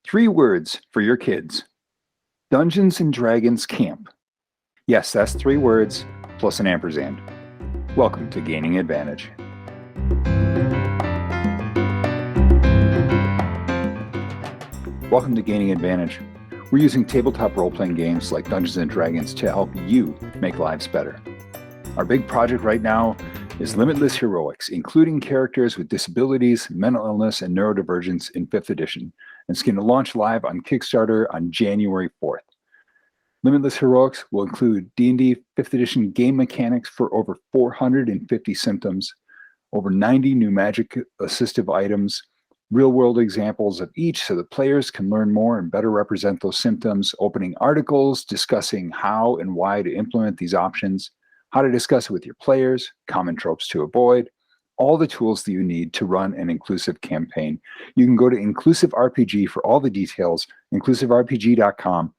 Three words for your kids. Dungeons and Dragons Camp. Yes, that's three words plus an ampersand. Welcome to Gaining Advantage. Welcome to Gaining Advantage. We're using tabletop role-playing games like Dungeons and Dragons to help you make lives better. Our big project right now is Limitless Heroics, including characters with disabilities, mental illness, and neurodivergence in 5th edition. And it's going to launch live on Kickstarter on January 4th. Limitless Heroics will include D&D 5th edition game mechanics for over 450 symptoms, over 90 new magic assistive items, real-world examples of each so that players can learn more and better represent those symptoms, opening articles discussing how and why to implement these options, how to discuss it with your players, common tropes to avoid, all the tools that you need to run an inclusive campaign. You can go to Inclusive RPG for all the details, inclusiverpg.com.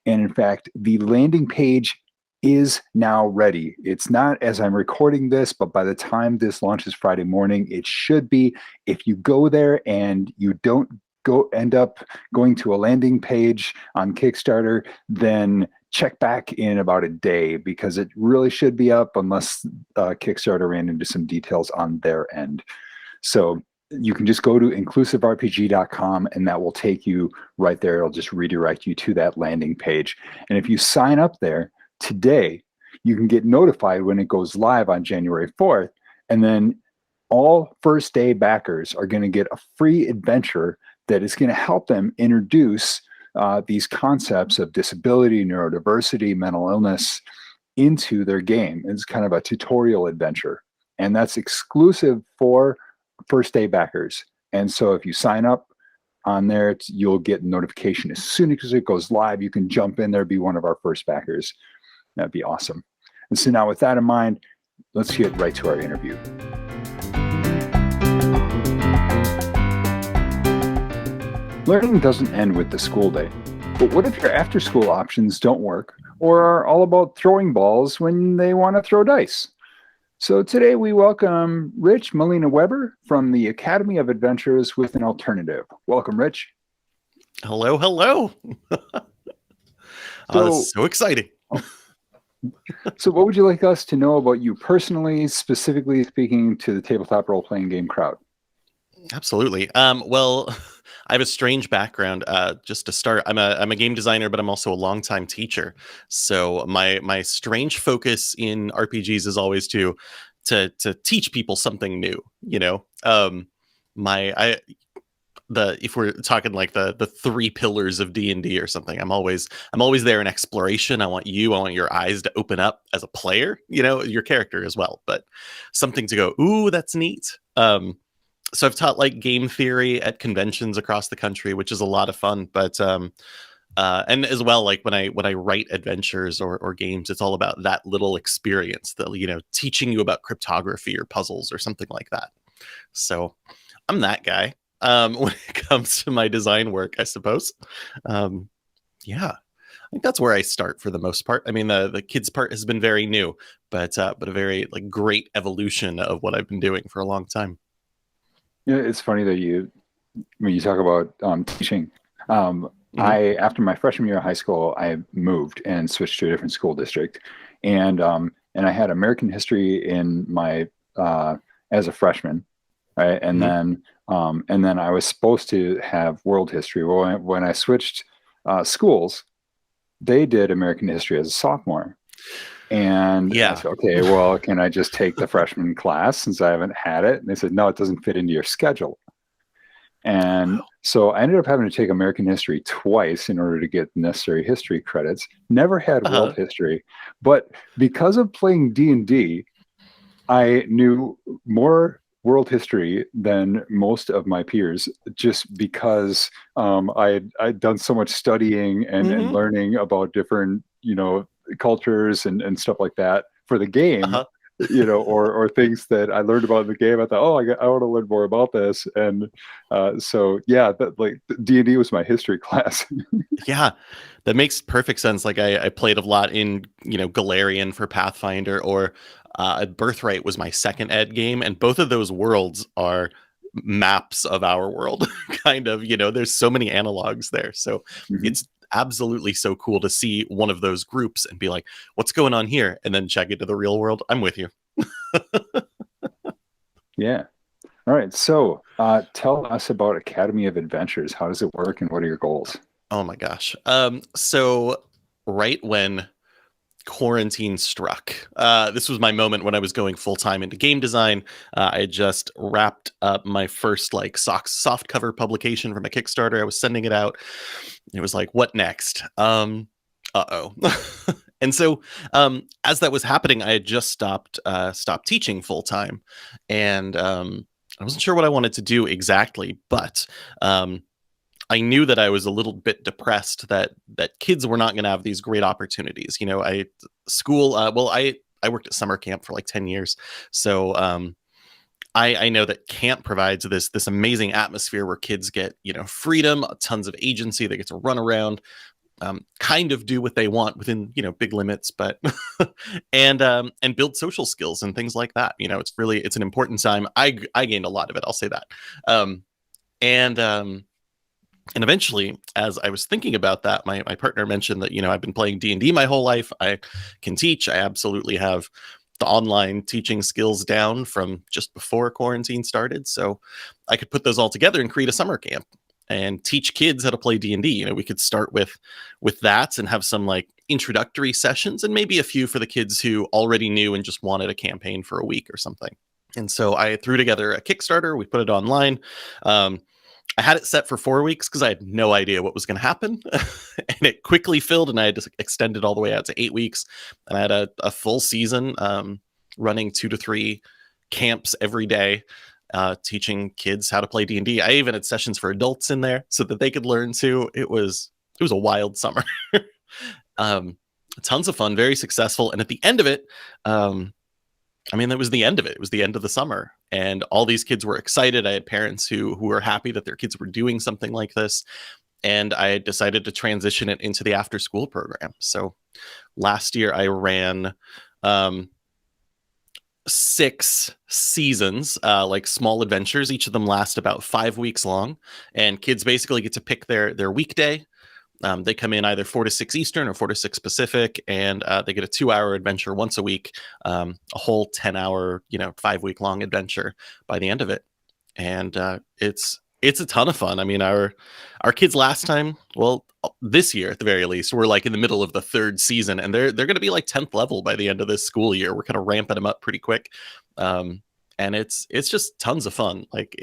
And in fact, the landing page is now ready. It's not as I'm recording this, but by the time this launches Friday morning, it should be. If you go there and you don't end up going to a landing page on Kickstarter, then check back in about a day, because it really should be up unless Kickstarter ran into some details on their end. So you can just go to inclusiverpg.com and that will take you right there. It'll just redirect you to that landing page. And if you sign up there today, you can get notified when it goes live on January 4th. And then all first day backers are going to get a free adventure that is going to help them introduce these concepts of disability, neurodiversity, mental illness into their game. It's kind of a tutorial adventure, and that's exclusive for first day backers. And so if you sign up on there, you'll get notification as soon as it goes live. You can jump in there, be one of our first backers. That'd be awesome. And so now with that in mind, let's get right to our interview. Learning doesn't end with the school day, but what if your after-school options don't work or are all about throwing balls when they want to throw dice? So today we welcome Rich Malena-Webber from the Academy of Adventures with an Alternative. Welcome, Rich. Hello, hello. This is so exciting. So what would you like us to know about you personally, specifically speaking to the tabletop role-playing game crowd? Absolutely. Well, I have a strange background. Just to start, I'm a game designer, but I'm also a longtime teacher. So my strange focus in RPGs is always to teach people something new. You know, if we're talking like the three pillars of D&D or something, I'm always there in exploration. I want your eyes to open up as a player. You know, your character as well, but something to go, ooh, that's neat. So I've taught like game theory at conventions across the country, which is a lot of fun. But and as well, like when I write adventures or games, it's all about that little experience, that, you know, teaching you about cryptography or puzzles or something like that. So I'm that guy when it comes to my design work, I suppose. Yeah, I think that's where I start for the most part. I mean, the kids part has been very new, but a very like great evolution of what I've been doing for a long time. Yeah, it's funny that when you talk about teaching, after my freshman year of high school, I moved and switched to a different school district, and I had American history in my as a freshman, right? And then I was supposed to have world history. Well, when I switched schools, they did American history as a sophomore. And I said, okay, well, can I just take the freshman class since I haven't had it? And they said, no, it doesn't fit into your schedule. And so I ended up having to take American history twice in order to get necessary history credits. Never had world history, but because of playing D&D, I knew more world history than most of my peers, just because I'd done so much studying and learning about different, you know, cultures and stuff like that for the game, you know, or things that I learned about in the game. I thought, oh, I want to learn more about this. And so, yeah, like D&D was my history class. Yeah, that makes perfect sense. Like I played a lot in, you know, Galarian for Pathfinder, or Birthright was my second ed game. And both of those worlds are maps of our world. Kind of, there's so many analogs there. So Mhm. it's absolutely so cool to see one of those groups and be like, what's going on here? And then check into the real world. I'm with you. Yeah. All right. So tell us about Academy of Adventures. How does it work and what are your goals? Oh my gosh. So right when quarantine struck, this was my moment when I was going full time into game design. I had just wrapped up my first like soft cover publication from a Kickstarter. I was sending it out. It was like, what next? Uh-oh. And so as that was happening, I had just stopped teaching full time, and I wasn't sure what I wanted to do exactly, but I knew that I was a little bit depressed that kids were not going to have these great opportunities. I school. Well, I worked at summer camp for like 10 years, so I know that camp provides this amazing atmosphere where kids get freedom, tons of agency. They get to run around, kind of do what they want within big limits, but and build social skills and things like that. It's an important time. I gained a lot of it. I'll say that. Um, and and eventually, as I was thinking about that, my partner mentioned that I've been playing D&D my whole life. I can teach. I absolutely have the online teaching skills down from just before quarantine started. So I could put those all together and create a summer camp and teach kids how to play D&D. We could start with that and have some like introductory sessions and maybe a few for the kids who already knew and just wanted a campaign for a week or something. And so I threw together a Kickstarter. We put it online. I had it set for 4 weeks because I had no idea what was going to happen. And it quickly filled, and I had to extend it all the way out to 8 weeks. And I had a full season running 2 to 3 camps every day, teaching kids how to play D&D. I even had sessions for adults in there so that they could learn too. It was a wild summer. Tons of fun, very successful. And at the end of it, that was the end of it. It was the end of the summer, and all these kids were excited. I had parents who were happy that their kids were doing something like this, and I decided to transition it into the after school program. So last year I ran 6 seasons, like small adventures. Each of them last about 5 weeks long, and kids basically get to pick their weekday. They come in either 4 to 6 Eastern or 4 to 6 Pacific, and they get a 2-hour adventure once a week, a whole 10-hour, 5-week long adventure by the end of it. And it's a ton of fun. Our kids last time, well, this year at the very least, we're like in the middle of the 3rd season, and they're going to be like 10th level by the end of this school year. We're kind of ramping them up pretty quick. And it's just tons of fun. Like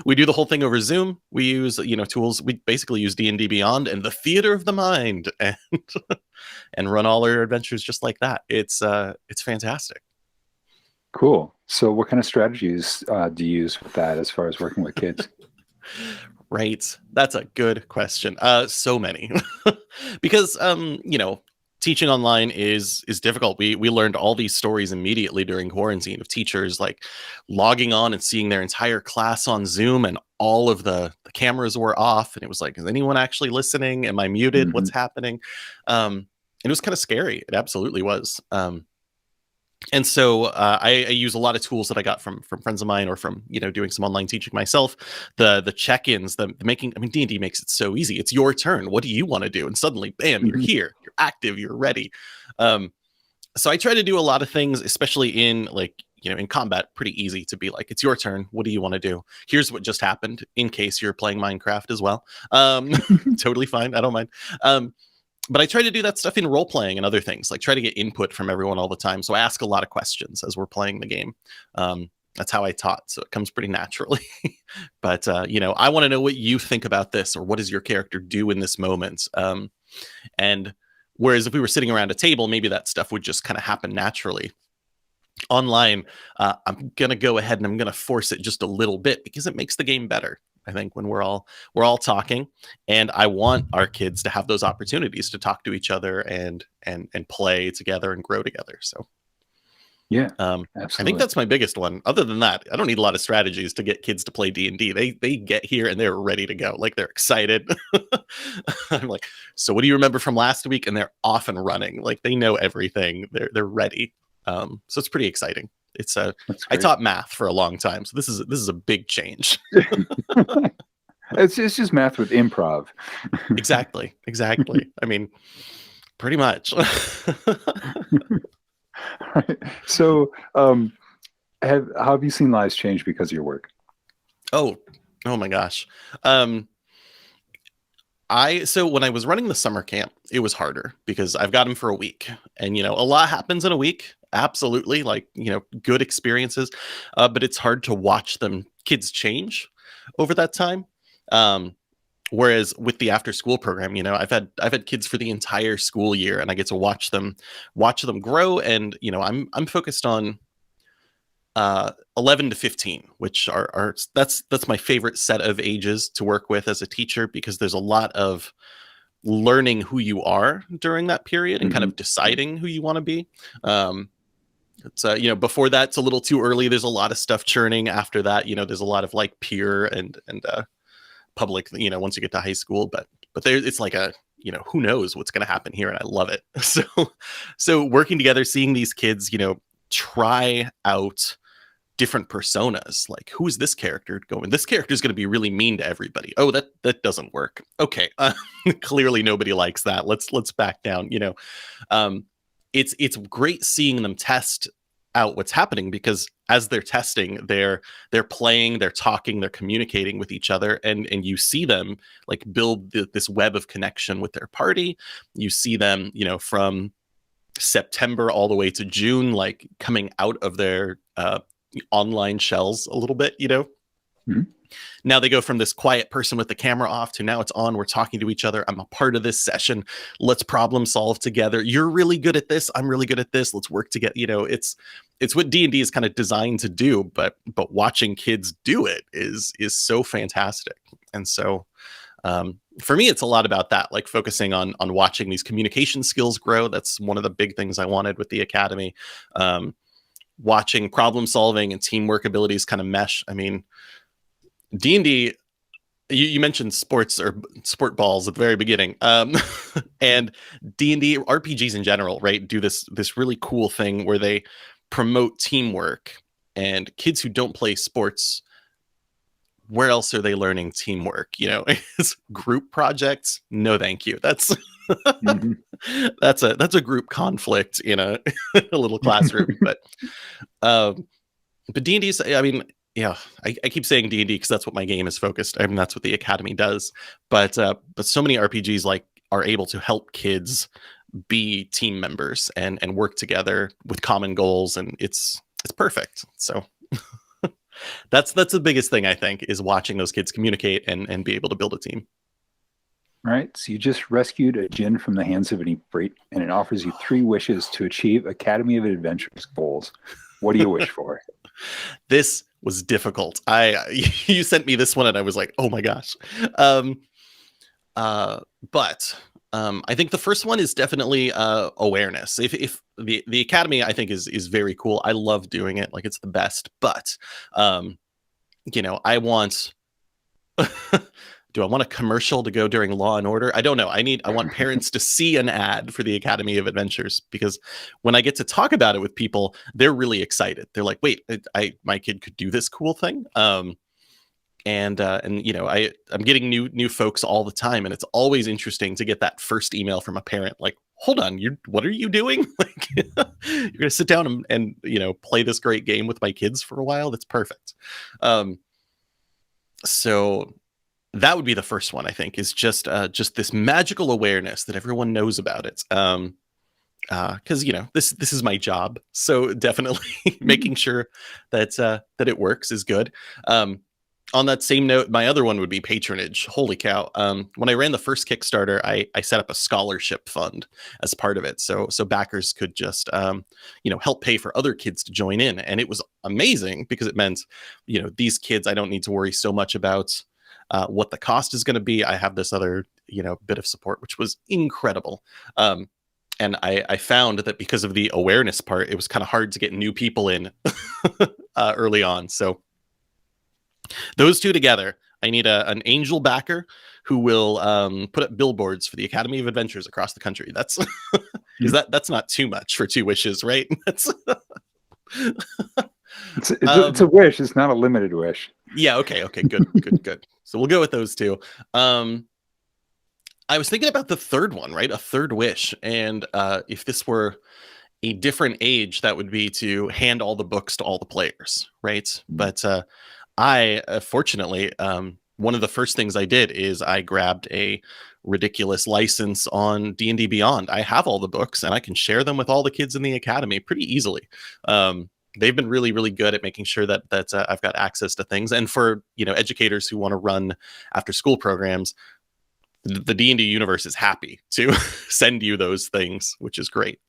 we do the whole thing over Zoom. We use tools. We basically use D&D Beyond and the theater of the mind, and and run all our adventures just like that. It's fantastic. Cool. So what kind of strategies do you use with that as far as working with kids? Right. That's a good question. So many. Because teaching online is difficult. We learned all these stories immediately during quarantine of teachers like logging on and seeing their entire class on Zoom, and all of the cameras were off, and it was like, is anyone actually listening? Am I muted? What's happening? It was kind of scary. It absolutely was. And so I use a lot of tools that I got from friends of mine, or from doing some online teaching myself. The check-ins, the making. D&D makes it so easy. It's your turn. What do you want to do? And suddenly, bam, you're here. You're active. You're ready. So I try to do a lot of things, especially in in combat. Pretty easy to be like, it's your turn. What do you want to do? Here's what just happened. In case you're playing Minecraft as well, totally fine. I don't mind. But I try to do that stuff in role playing and other things, like try to get input from everyone all the time. So I ask a lot of questions as we're playing the game. That's how I taught. So it comes pretty naturally. But, I want to know what you think about this, or what does your character do in this moment? And whereas if we were sitting around a table, maybe that stuff would just kind of happen naturally. Online, I'm going to go ahead and I'm going to force it just a little bit because it makes the game better. I think when we're all talking, and I want our kids to have those opportunities to talk to each other and play together and grow together. So Yeah, I absolutely. think that's my biggest one. Other than that, I don't need a lot of strategies to get kids to play D&D. They get here and they're ready to go. Like, they're excited. I'm like, so what do you remember from last week? And they're off and running. Like, they know everything. They're ready. So it's pretty exciting. That's I great. taught math for a long time, so this is a big change. It's just math with improv. Exactly. I mean, pretty much. Right. So, how have you seen lives change because of your work? Oh my gosh. So when I was running the summer camp, it was harder because I've got them for a week, and a lot happens in a week. Absolutely, like good experiences, but it's hard to watch kids change over that time. Whereas with the after school program, I've had kids for the entire school year, and I get to watch them grow. And I'm focused on 11 to 15, which that's my favorite set of ages to work with as a teacher, because there's a lot of learning who you are during that period and kind of deciding who you want to be. It's before that, it's a little too early. There's a lot of stuff churning. After that, there's a lot of like peer and public, once you get to high school, but there it's like who knows what's going to happen here, and I love it. So working together, seeing these kids try out different personas, like, who is this character going? This character is going to be really mean to everybody. Oh, that doesn't work. Okay, clearly nobody likes that. Let's back down. It's great seeing them test out what's happening, because as they're testing, they're playing, they're talking, they're communicating with each other, and you see them like build this web of connection with their party. You see them, from September all the way to June, like coming out of their online shells a little bit. Mm-hmm. Now they go from this quiet person with the camera off to now it's on. We're talking to each other. I'm a part of this session. Let's problem solve together. You're really good at this. I'm really good at this. Let's work together. It's what D&D is kind of designed to do, but watching kids do it is so fantastic. And so for me, it's a lot about that, like focusing on watching these communication skills grow. That's one of the big things I wanted with the Academy. Watching problem solving and teamwork abilities kind of mesh. I mean, D&D, you mentioned sports or sport balls at the very beginning, and D&D RPGs in general, right, do this really cool thing where they promote teamwork. And kids who don't play sports, where else are they learning teamwork? It's group projects. No, thank you. That's that's a group conflict in a little classroom. But D&D, I mean, yeah, I keep saying D&D because that's what my game is focused. I mean, that's what the Academy does. But so many RPGs like are able to help kids be team members and work together with common goals, and it's perfect. So that's the biggest thing, I think, is watching those kids communicate and be able to build a team. All right. So you just rescued a djinn from the hands of an Ifrit, and it offers you 3 wishes to achieve Academy of Adventures goals. What do you wish for? This was difficult. You sent me this one and I was like, oh my gosh. But I think the first one is definitely awareness. If the Academy, I think is very cool. I love doing it. Like, it's the best. But I want do I want a commercial to go during Law and Order? I don't know. I want parents to see an ad for the Academy of Adventures, because when I get to talk about it with people, they're really excited. They're like, wait, my kid could do this cool thing. I'm getting new folks all the time, and it's always interesting to get that first email from a parent like, hold on, what are you doing? Like, you're gonna sit down and play this great game with my kids for a while? That's perfect. So that would be the first one, I think, is just this magical awareness that everyone knows about it. Because this is my job, so definitely making sure that it works is good. On that same note, my other one would be patronage. Holy cow! When I ran the first Kickstarter, I set up a scholarship fund as part of it, so backers could just help pay for other kids to join in, and it was amazing because it meant these kids, I don't need to worry so much about what the cost is going to be. I have this other bit of support, which was incredible. And I found that because of the awareness part, it was kind of hard to get new people in early on. So those two together, I need an angel backer who will put up billboards for the Academy of Adventures across the country. That's that's not too much for 2 wishes, right? It's a wish. It's not a limited wish. Yeah. Okay. Good. So we'll go with those two. I was thinking about the third one, right? A third wish. And if this were a different age, that would be to hand all the books to all the players, right? But I, fortunately, one of the first things I did is I grabbed a ridiculous license on D&D Beyond. I have all the books and I can share them with all the kids in the academy pretty easily. They've been really, really good at making sure that I've got access to things. And for educators who want to run after school programs, the D&D universe is happy to send you those things, which is great.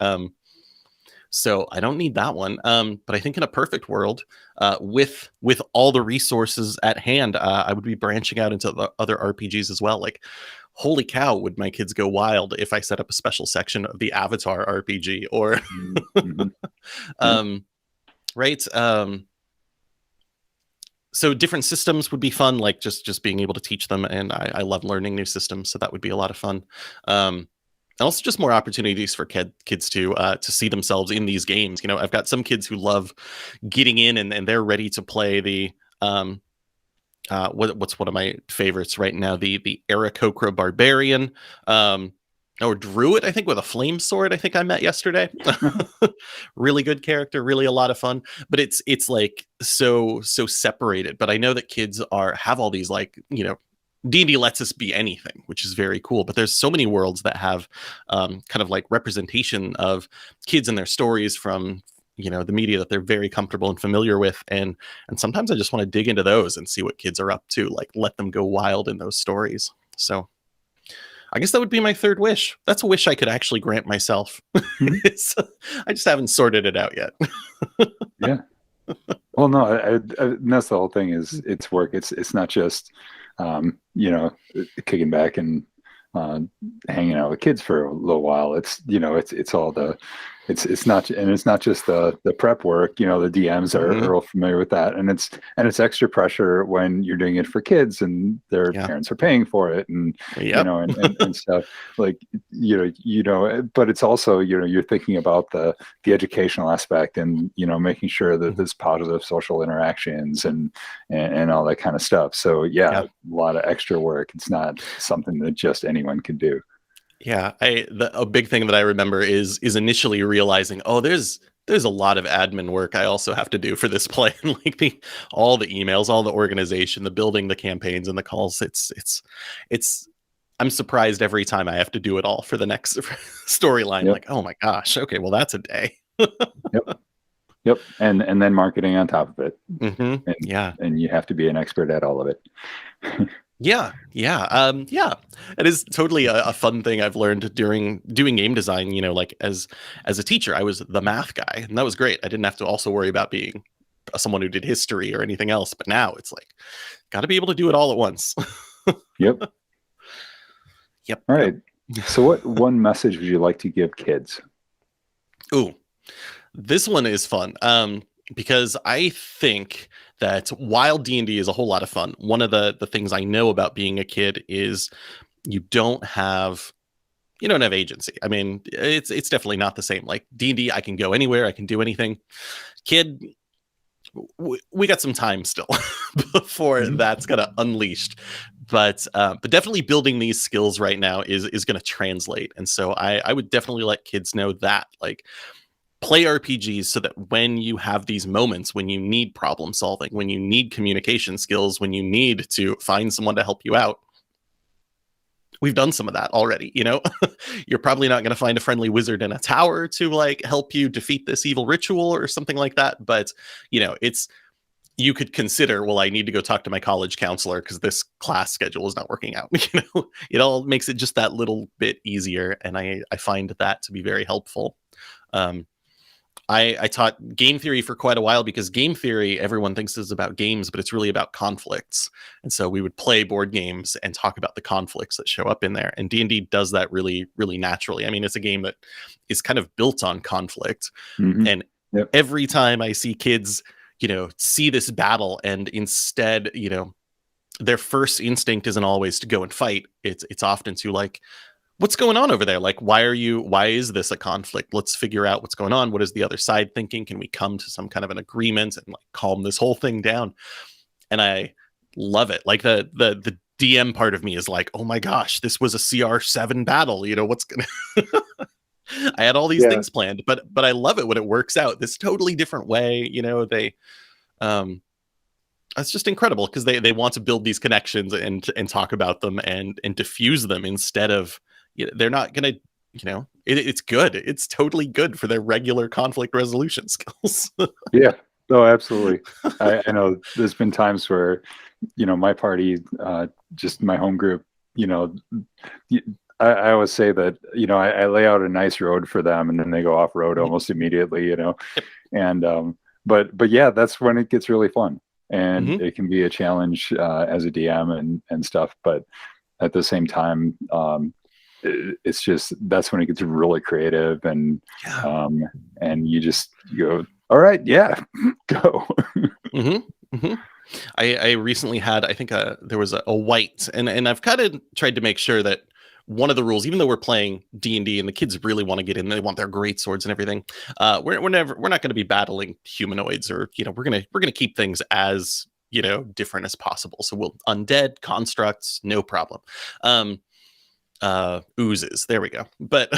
So I don't need that one. But I think in a perfect world, with all the resources at hand, I would be branching out into the other RPGs as well. Like, holy cow, would my kids go wild if I set up a special section of the Avatar RPG or, right? So different systems would be fun, like just being able to teach them. And I love learning new systems. So that would be a lot of fun. And also just more opportunities for kids to see themselves in these games. I've got some kids who love getting in and they're ready to play the what's one of my favorites right now, the Aarakocra Barbarian, or Druid, I think, with a flame sword. I think I met yesterday. Really good character, really a lot of fun. But it's like so separated. But I know that kids have all these, like, D&D lets us be anything, which is very cool. But there's so many worlds that have kind of like representation of kids and their stories from the media that they're very comfortable and familiar with, and sometimes I just want to dig into those and see what kids are up to, like let them go wild in those stories. So I guess that would be my third wish. That's a wish I could actually grant myself. I just haven't sorted it out yet. Yeah. Well, no, and that's the whole thing. Is it's work. It's not just kicking back and hanging out with kids for a little while. It's all the it's not just the prep work. The DMs are all familiar with that, and it's extra pressure when you're doing it for kids and their parents are paying for it, and and stuff like but it's also you're thinking about the educational aspect and making sure that there's positive social interactions and all that kind of stuff. So a lot of extra work. It's not something that just anyone can do. Yeah, a big thing that I remember is initially realizing, there's a lot of admin work I also have to do for this play, and like all the emails, all the organization, the building, the campaigns, and the calls. It's I'm surprised every time I have to do it all for the next storyline. Yep. Like, oh my gosh, okay, well that's a day. Yep, and then marketing on top of it. And you have to be an expert at all of it. Yeah. It is totally a fun thing I've learned during doing game design. Like as a teacher, I was the math guy, and that was great. I didn't have to also worry about being someone who did history or anything else. But now it's like, got to be able to do it all at once. Yep. All right. So what one message would you like to give kids? Ooh, this one is fun. Because I think that while D&D is a whole lot of fun, one of the things I know about being a kid is you don't have agency. I mean, it's definitely not the same. Like D&D, I can go anywhere, I can do anything. Kid, we got some time still before that's gonna unleashed. But definitely building these skills right now is going to translate. And so I would definitely let kids know that, like, play RPGs so that when you have these moments, when you need problem solving, when you need communication skills, when you need to find someone to help you out, we've done some of that already. You're probably not going to find a friendly wizard in a tower to like help you defeat this evil ritual or something like that. But you could consider, well, I need to go talk to my college counselor because this class schedule is not working out. It all makes it just that little bit easier. And I find that to be very helpful. I taught game theory for quite a while because game theory, everyone thinks is about games, but it's really about conflicts. And so we would play board games and talk about the conflicts that show up in there. And D&D does that really, really naturally. I mean, it's a game that is kind of built on conflict. And every time I see kids, see this battle and instead, their first instinct isn't always to go and fight. It's often to like, what's going on over there? Like, why is this a conflict? Let's figure out what's going on. What is the other side thinking? Can we come to some kind of an agreement and like calm this whole thing down? And I love it. Like the DM part of me is like, oh my gosh, this was a CR7 battle. What's gonna I had all these things planned, but I love it when it works out this totally different way. They it's just incredible because they want to build these connections and talk about them and diffuse them instead of, they're not gonna, it's good. It's totally good for their regular conflict resolution skills. Yeah. No, absolutely. I know there's been times where, my party, just my home group, I always say that, I lay out a nice road for them and then they go off road almost immediately, and, but yeah, that's when it gets really fun, and it can be a challenge, as a DM and stuff. But at the same time, it's just, that's when it gets really creative, and you go, all right, yeah, go. I recently had, I think there was a white, and I've kind of tried to make sure that one of the rules, even though we're playing D&D and the kids really want to get in, they want their great swords and everything, we're not going to be battling humanoids, or we're gonna keep things as different as possible. So we'll undead constructs, no problem. Oozes, there we go. But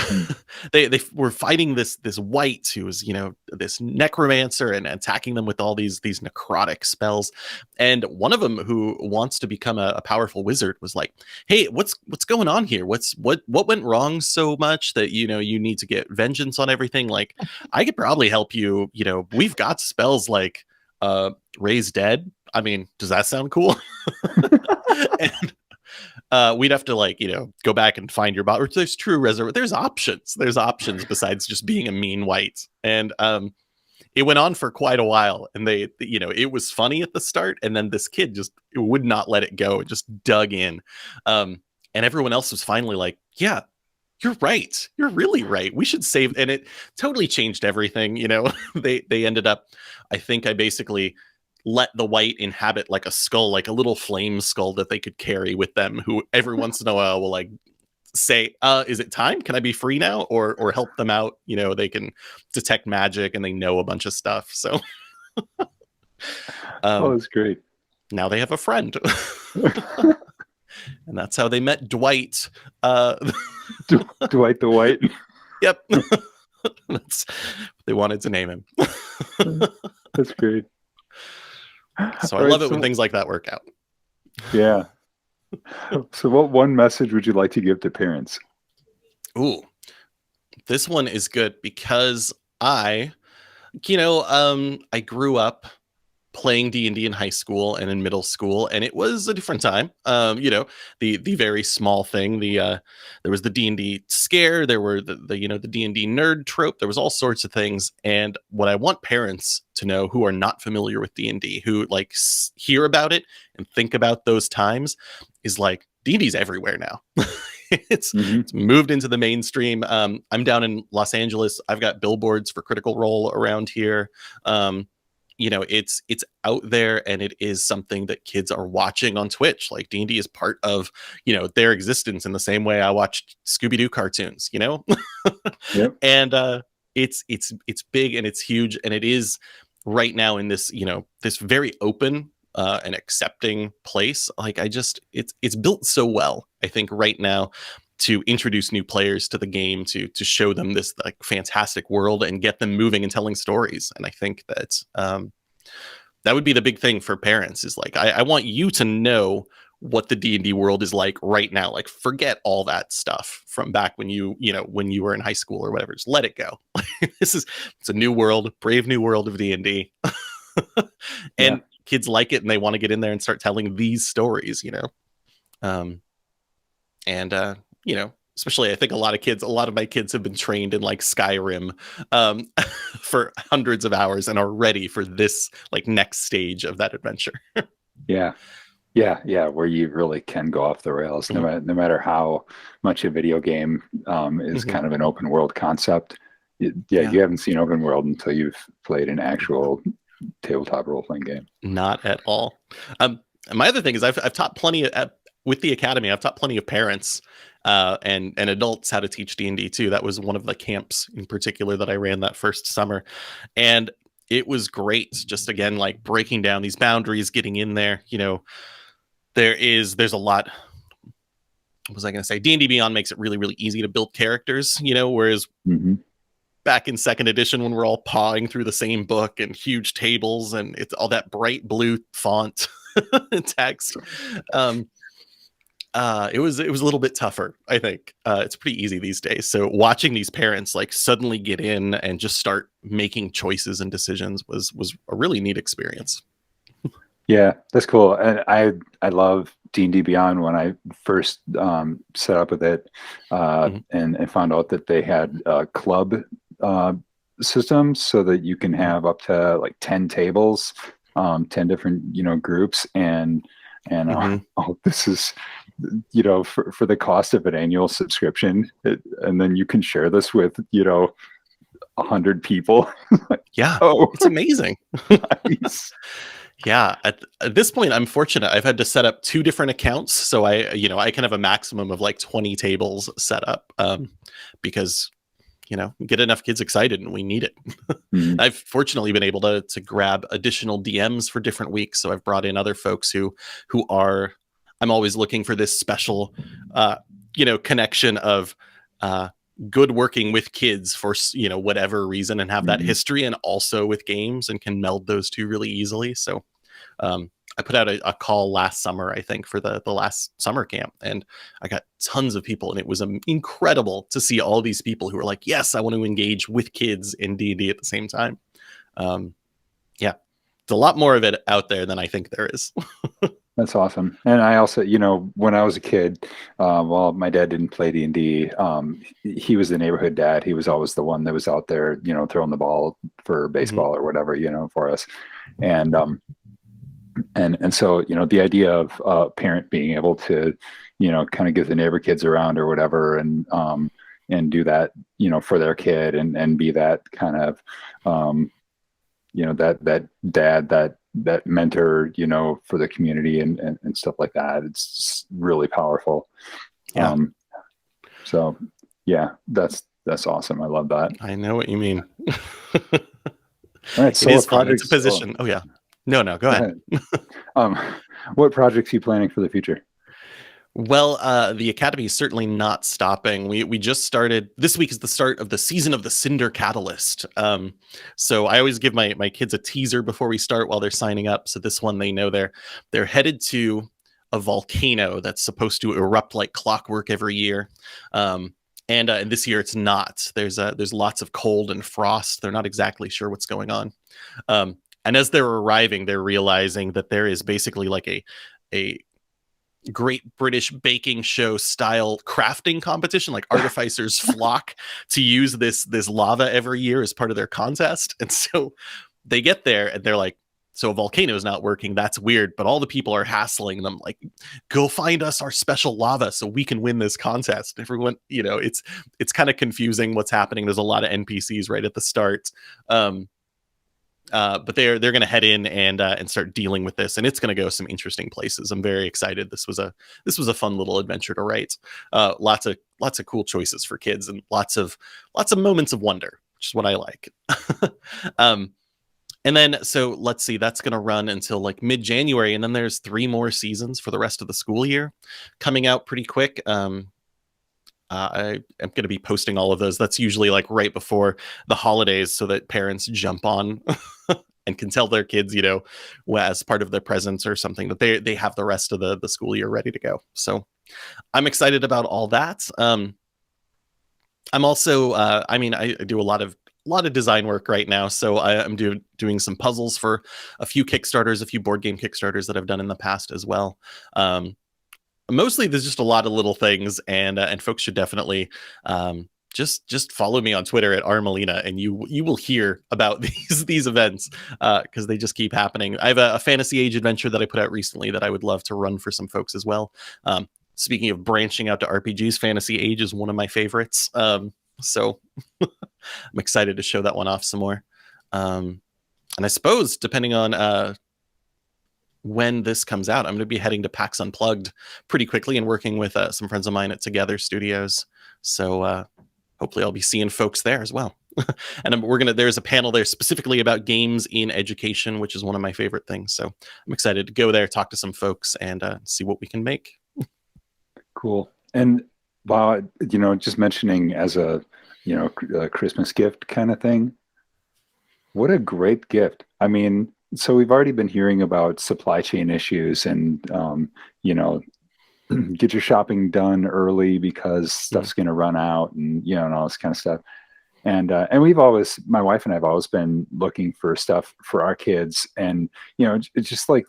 they were fighting this wight who was this necromancer and attacking them with all these necrotic spells, and one of them, who wants to become a powerful wizard, was like, hey, what's going on here? What went wrong so much that you need to get vengeance on everything? Like, I could probably help you. We've got spells like raise dead. I mean, does that sound cool? And we'd have to go back and find your bot. There's true reservoir. There's options besides just being a mean white. And it went on for quite a while, and they it was funny at the start, and then this kid just would not let it go. It just dug in, and everyone else was finally like, yeah, you're right, you're really right, we should save. And it totally changed everything. They ended up, I think I basically let the white inhabit like a skull, like a little flame skull that they could carry with them, who every once in a while will like say, is it time? Can I be free now? Or help them out. They can detect magic and they know a bunch of stuff. So oh, that's great. Now they have a friend. And that's how they met Dwight. Dwight the White. Yep. They wanted to name him. That's great. So I love it when things like that work out. Yeah. So what one message would you like to give to parents? Ooh, this one is good because I grew up playing D&D in high school and in middle school, and it was a different time. The very small thing, there was the D&D scare, there were the D&D nerd trope, there was all sorts of things. And what I want parents to know who are not familiar with D&D, who like hear about it and think about those times, is like, D&D's everywhere now. It's moved into the mainstream. I'm down in Los Angeles. I've got billboards for Critical Role around here. It's out there, and it is something that kids are watching on Twitch. Like, D&D is part of their existence in the same way I watched Scooby-Doo cartoons. Yep. And it's big and it's huge, and it is right now in this this very open and accepting place. Like, it's built so well, I think, right now, to introduce new players to the game, to show them this like fantastic world and get them moving and telling stories. And I think that that would be the big thing for parents, is like, I want you to know what the D&D world is like right now. Like, forget all that stuff from back when you were in high school or whatever. Just let it go. It's a new world, brave new world of D&D. And kids like it, and they want to get in there and start telling these stories, especially I think a lot of my kids have been trained in like Skyrim for hundreds of hours and are ready for this like next stage of that adventure. Yeah, where you really can go off the rails, no matter how much a video game is kind of an open world concept. You haven't seen open world until you've played an actual tabletop role-playing game. Not at all. My other thing is I've taught plenty with the academy. I've taught plenty of parents, and adults how to teach D&D too. That was one of the camps in particular that I ran that first summer, and it was great. Just again, like breaking down these boundaries, getting in there. There's a lot. What was I going to say? D&D Beyond makes it really, really easy to build characters. Whereas back in second edition, when we're all pawing through the same book and huge tables and it's all that bright blue font and text. It was a little bit tougher, I think. It's pretty easy these days. So watching these parents like suddenly get in and just start making choices and decisions was a really neat experience. Yeah, that's cool. And I love D&D Beyond. When I first set up with it and found out that they had club systems, so that you can have up to like 10 tables, 10 different groups, and this is for the cost of an annual subscription, and then you can share this with 100 people. Yeah, it's amazing. Nice. Yeah, at this point, I'm fortunate. I've had to set up 2 different accounts, so I can have a maximum of like 20 tables set up, because get enough kids excited and we need it. I've fortunately been able to grab additional DMs for different weeks, so I've brought in other folks who are. I'm always looking for this special, connection of good working with kids for whatever reason, and have that history, and also with games, and can meld those two really easily. So I put out a call last summer, I think, for the last summer camp, and I got tons of people, and it was incredible to see all these people who were like, yes, I want to engage with kids in D&D at the same time. Yeah, it's a lot more of it out there than I think there is. That's awesome. And I also, when I was a kid, my dad didn't play D&D. He was the neighborhood dad. He was always the one that was out there, throwing the ball for baseball or whatever, for us. And so, the idea of a parent being able to, kind of get the neighbor kids around or whatever, and do that, for their kid, and be that kind of, that dad, that mentor, for the community and stuff like that. It's really powerful. Yeah. So yeah, that's awesome. I love that. I know what you mean. All right. So it's a position. Oh yeah. No, go ahead. What projects are you planning for the future? Well, the Academy is certainly not stopping. We just started. This week is the start of the season of the Cinder Catalyst. So I always give my kids a teaser before we start while they're signing up. So this one, they know they're headed to a volcano that's supposed to erupt like clockwork every year. And this year it's not. There's lots of cold and frost. They're not exactly sure what's going on. And as they're arriving, they're realizing that there is basically like a Great British Baking Show style crafting competition. Like artificers flock to use this lava every year as part of their contest. And so they get there and they're like, so a volcano is not working. That's weird. But all the people are hassling them like, go find us our special lava so we can win this contest. Everyone, it's kind of confusing what's happening. There's a lot of NPCs right at the start. But they're going to head in and start dealing with this, and it's going to go some interesting places. I'm very excited. This was a fun little adventure to write. Lots of cool choices for kids, and lots of moments of wonder, which is what I like. And then so let's see, that's going to run until like mid-January, and then there's 3 more seasons for the rest of the school year coming out pretty quick. I am going to be posting all of those. That's usually like right before the holidays, so that parents jump on and can tell their kids, as part of their presents or something, that they have the rest of the school year ready to go. So I'm excited about all that. I'm also, I do a lot of design work right now. So I'm doing some puzzles for a few Kickstarters, a few board game Kickstarters that I've done in the past as well. Mostly there's just a lot of little things, and folks should definitely just follow me on Twitter at @rmalena, and you will hear about these events because they just keep happening. I have a Fantasy Age adventure that I put out recently that I would love to run for some folks as well. Speaking of branching out to RPGs, Fantasy Age is one of my favorites. So I'm excited to show that one off some more. And I suppose depending on when this comes out, I'm going to be heading to PAX Unplugged pretty quickly and working with some friends of mine at Together Studios. So hopefully I'll be seeing folks there as well. And there's a panel there specifically about games in education, which is one of my favorite things. So I'm excited to go there, talk to some folks, and see what we can make. Cool. And just mentioning as a Christmas gift kind of thing, what a great gift. I mean, so we've already been hearing about supply chain issues and, get your shopping done early because stuff's going to run out and, and all this kind of stuff. And my wife and I have always been looking for stuff for our kids. And, it's just like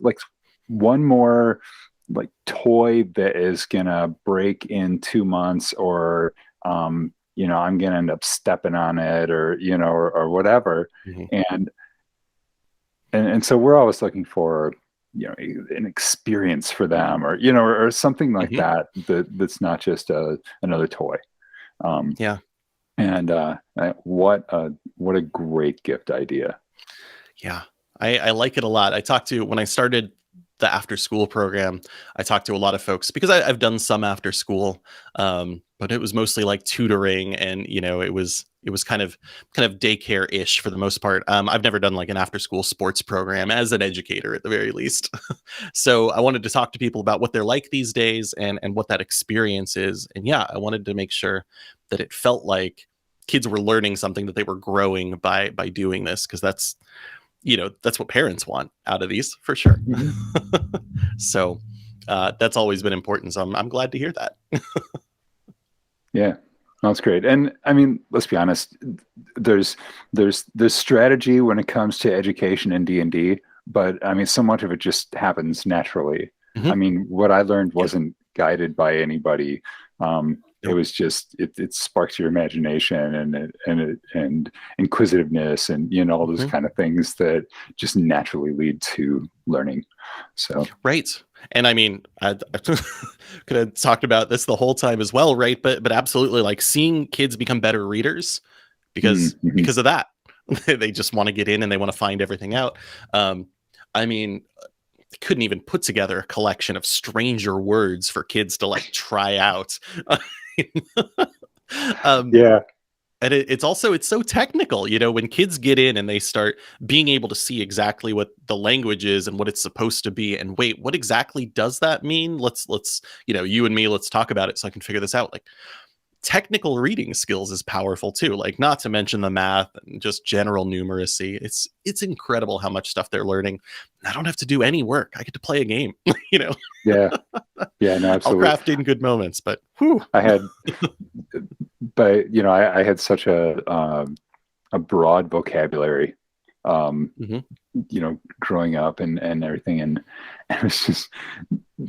one more like toy that is going to break in 2 months or, I'm going to end up stepping on it or whatever. Mm-hmm. And so we're always looking for, an experience for them or something like mm-hmm. that's not just another toy. Yeah. And what a great gift idea. Yeah, I like it a lot. When I started the after school program, I talked to a lot of folks because I've done some after school, but it was mostly like tutoring and, it was kind of daycare-ish for the most part. I've never done like an after school sports program as an educator at the very least. So I wanted to talk to people about what they're like these days and what that experience is. And yeah, I wanted to make sure that it felt like kids were learning something, that they were growing by doing this, because that's what parents want out of these for sure. Mm-hmm. So that's always been important. So I'm glad to hear that. Yeah, that's great. And I mean, let's be honest, there's strategy when it comes to education in D&D, but I mean, so much of it just happens naturally. Mm-hmm. I mean, what I learned wasn't guided by anybody. It was just it sparks your imagination and inquisitiveness and all those mm-hmm. kind of things that just naturally lead to learning. So right. And I mean, I could have talked about this the whole time as well, right? But absolutely, like seeing kids become better readers because of that. They just want to get in and they want to find everything out. I mean, couldn't even put together a collection of stranger words for kids to like try out. Yeah. And it's so technical, when kids get in and they start being able to see exactly what the language is and what it's supposed to be. And wait, what exactly does that mean? Let's you and me, let's talk about it so I can figure this out. Like technical reading skills is powerful too. Like not to mention the math and just general numeracy. It's incredible how much stuff they're learning. I don't have to do any work. I get to play a game, Yeah. Yeah, no, absolutely. I'll craft in good moments, but whew. I had such a broad vocabulary, mm-hmm. Growing up and everything. And it was just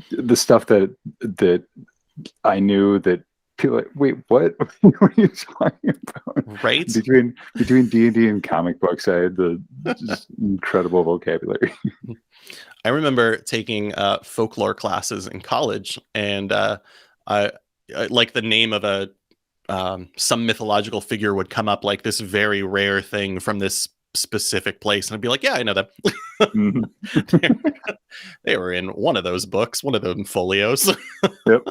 the stuff that I knew that people like, wait, what? What are you talking about? Right. Between D&D and comic books, I had the just incredible vocabulary. I remember taking folklore classes in college, and I like the name of some mythological figure would come up, like this very rare thing from this specific place, and I'd be like, yeah, I know them. Mm-hmm. They were in one of those books, one of those folios. Yep.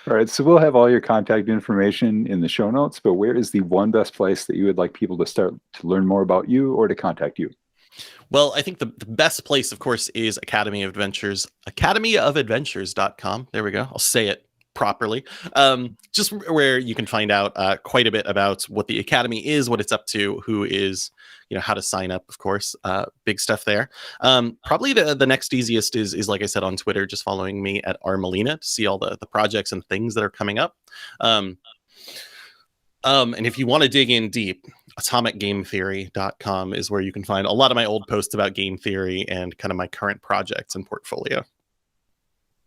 All right, so we'll have all your contact information in the show notes, but where is the one best place that you would like people to start to learn more about you or to contact you? Well, I think the best place, of course, is Academy of Adventures, academyofadventures.com. There we go. I'll say it properly. Just where you can find out quite a bit about what the Academy is, what it's up to, who is, how to sign up, of course, big stuff there. Probably the next easiest is, like I said, on Twitter, just following me at rmalena to see all the projects and things that are coming up. And if you want to dig in deep, atomicgametheory.com is where you can find a lot of my old posts about game theory and kind of my current projects and portfolio.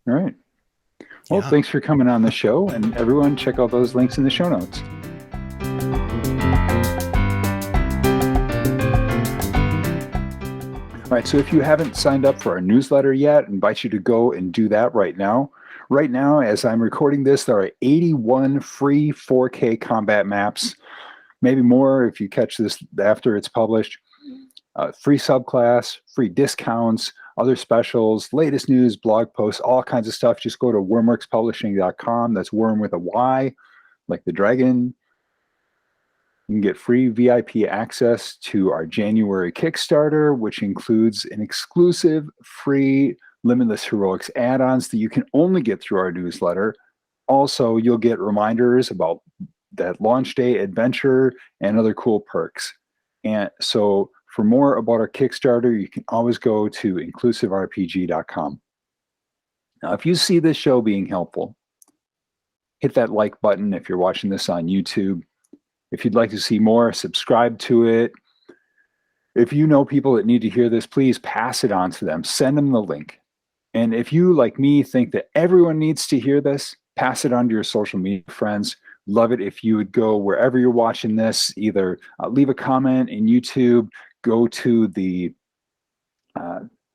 All right. Well, Thanks for coming on the show, and everyone check out those links in the show notes. All right, so if you haven't signed up for our newsletter yet, I invite you to go and do that right now. Right now, as I'm recording this, there are 81 free 4K combat maps, maybe more if you catch this after it's published. free subclass, free discounts, other specials, latest news, blog posts, all kinds of stuff. Just go to wyrmworkspublishing.com. That's worm with a Y, like the dragon. You can get free VIP access to our January Kickstarter, which includes an exclusive free Limitless Heroics add-ons that you can only get through our newsletter. Also, you'll get reminders about that launch day adventure and other cool perks. And so for more about our Kickstarter, you can always go to inclusiverpg.com. Now, if you see this show being helpful, hit that like button if you're watching this on YouTube. If you'd like to see more, subscribe to it. If you know people that need to hear this, please pass it on to them. Send them the link. And if you, like me, think that everyone needs to hear this, pass it on to your social media friends. Love it if you would go wherever you're watching this, either leave a comment in YouTube, go to the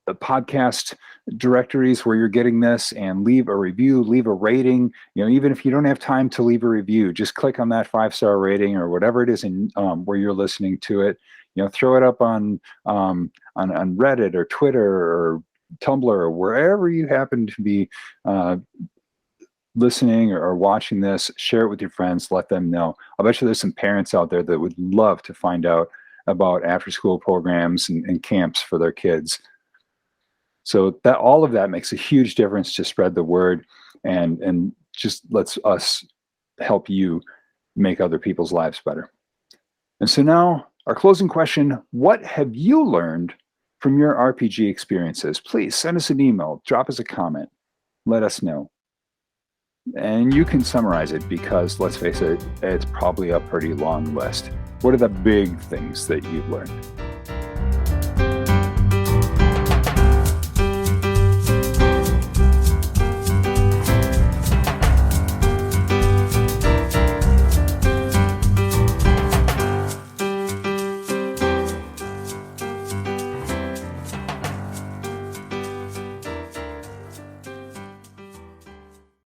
podcast directories where you're getting this and leave a review, leave a rating. Even if you don't have time to leave a review, just click on that 5-star rating or whatever it is in where you're listening to it. Throw it up on Reddit or Twitter or Tumblr or wherever you happen to be listening or watching this. Share it with your friends. Let them know. I bet you there's some parents out there that would love to find out about after-school programs and camps for their kids. So that all of that makes a huge difference to spread the word and just lets us help you make other people's lives better. And so now our closing question: what have you learned from your RPG experiences? Please send us an email, drop us a comment, let us know. And you can summarize it because, let's face it, it's probably a pretty long list. What are the big things that you've learned?